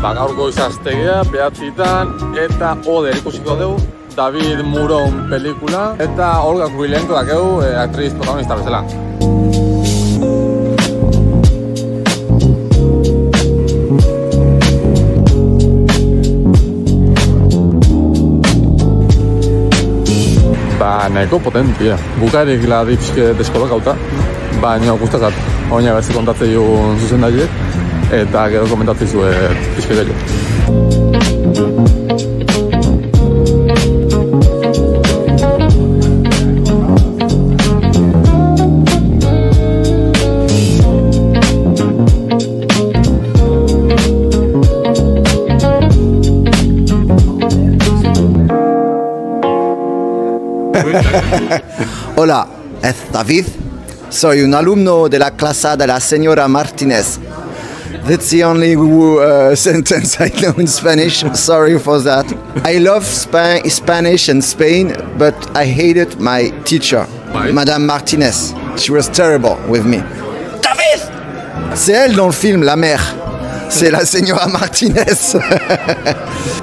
Gaurko izaztegia, 9:00 eta Oder ikusiko dugu David Muron pelikula eta Olga Kurylenko dakeu aktriz protagonista bezala. Nahiko potentia. Bukaerik ladipske deskolokauta, baina guztazat. Oina berzi kontatzei zuzendaiek eta gero komentatzei zuet pixke gehiago. Hola, es David. Soy un alumno de la clase de la señora Martinez. That's the only sentence I know in Spanish. Sorry for that. I love Spanish and Spain, but I hated my teacher, Madame Martinez. She was terrible with me. David! C'est elle dans le film, la mère. C'est la señora Martinez.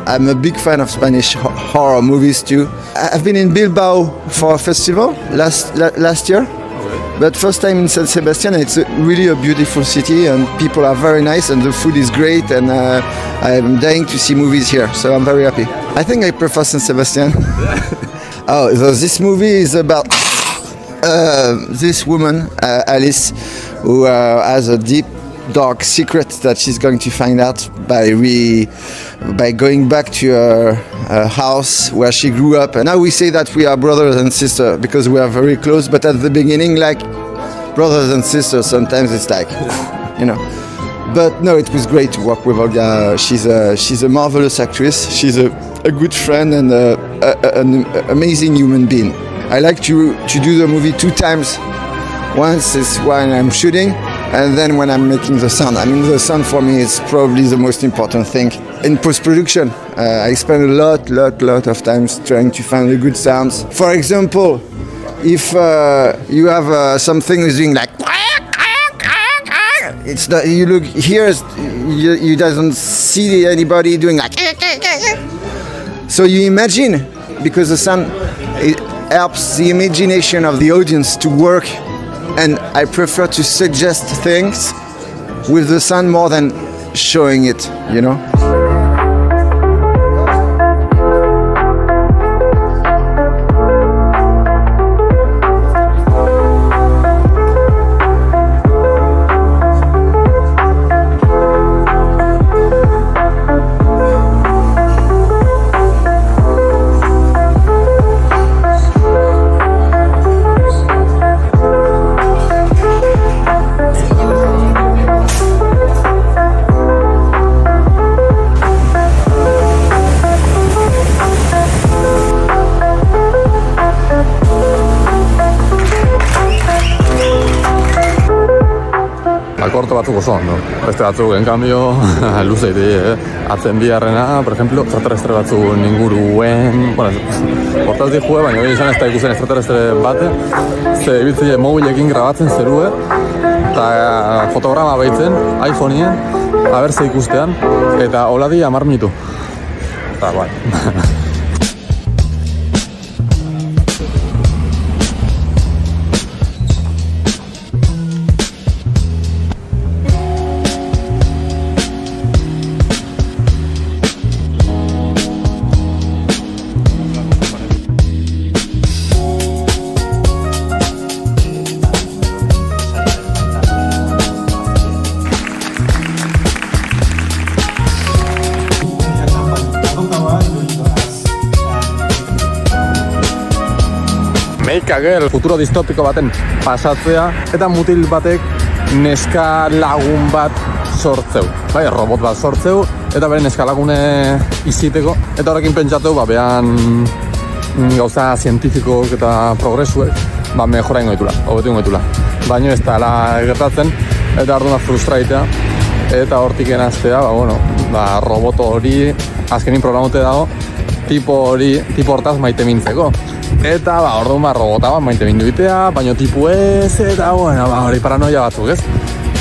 I'm a big fan of Spanish horror movies too. I've been in Bilbao for a festival last year, but first time in San Sebastian. It's really a beautiful city and people are very nice and the food is great and I'm dying to see movies here, so I'm very happy. I think I prefer San Sebastian. Oh, so this movie is about this woman, Alice, who has a deep dark secret that she's going to find out by going back to her house where she grew up. And now we say that we are brothers and sisters because we are very close, but at the beginning, like brothers and sisters, sometimes it's like, you know. But no, it was great to work with Olga. She's a marvelous actress. She's a good friend and an amazing human being. I like to do the movie 2 times. Once is when I'm shooting, and then when I'm making the sound. I mean, the sound for me is probably the most important thing. In post-production, I spend a lot of times trying to find the good sounds. For example, if you have something that's doing like, it's not, you look here, you doesn't see anybody doing like, so you imagine, because the sound it helps the imagination of the audience to work. And I prefer to suggest things with the sound more than showing it, you know? Korto batzuk oso ondo. Beste batzuk, en cambio, luze ite, atzen biharrena, por ejemplo, extraterrestre batzuk inguruen, bueno, hortaz di jue, baina izan ez da ikusen extraterrestre bate, ze ibiltzile mobilekin grabatzen zerue, eta fotograma behitzen, iPhoneen, abertze ikustean, eta hola di 10 minutu. Eta, bai. Meikagel futuro distopiko baten pasatzea eta mutil batek neska lagun bat sortzeu. Bai, robot bat sortzeu eta bere neska lagune iziteko eta horrekin pentsatu behan gauza zientifikok eta progresuek mejora ingoitula, hobetu ingoitula. Baina ez da gertatzen eta arduna frustraitea eta hortik enaztea, robot hori azkenin programute dago tipo hortaz maite mintzeko. Eta orduan robota bat maite mindu itea, baina tipu ez, eta hori paranoia batzuk, ez?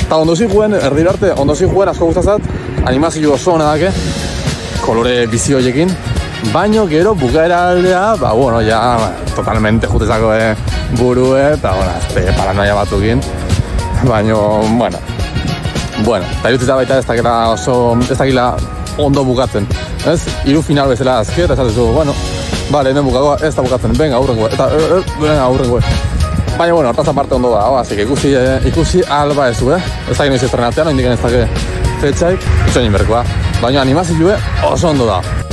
Eta ondo zikuen, erdira arte, ondo zikuen asko guztazat, animazio oso hona dake, kolore bizi horiekin, baino gero bukaera aldea, bueno, ja, totalmente jutezako burue, eta, bueno, paranoia batukin, baino, bueno, eta irutzita baita ez dakila ondo bukatzen, ez? 3 final bezala azke, eta esatezu, bueno, bale, hemen bukako, ez da bukatzen, venga, aurrengo, eta, venga, aurrengo. Baina, bueno, hortaz aparte ondo da, así que ikusi alba ezu, ez dakit noiz estrenatzean, no indiken ez dakit fetxaik, itxoin berkoa. Baina animazioa oso ondo da.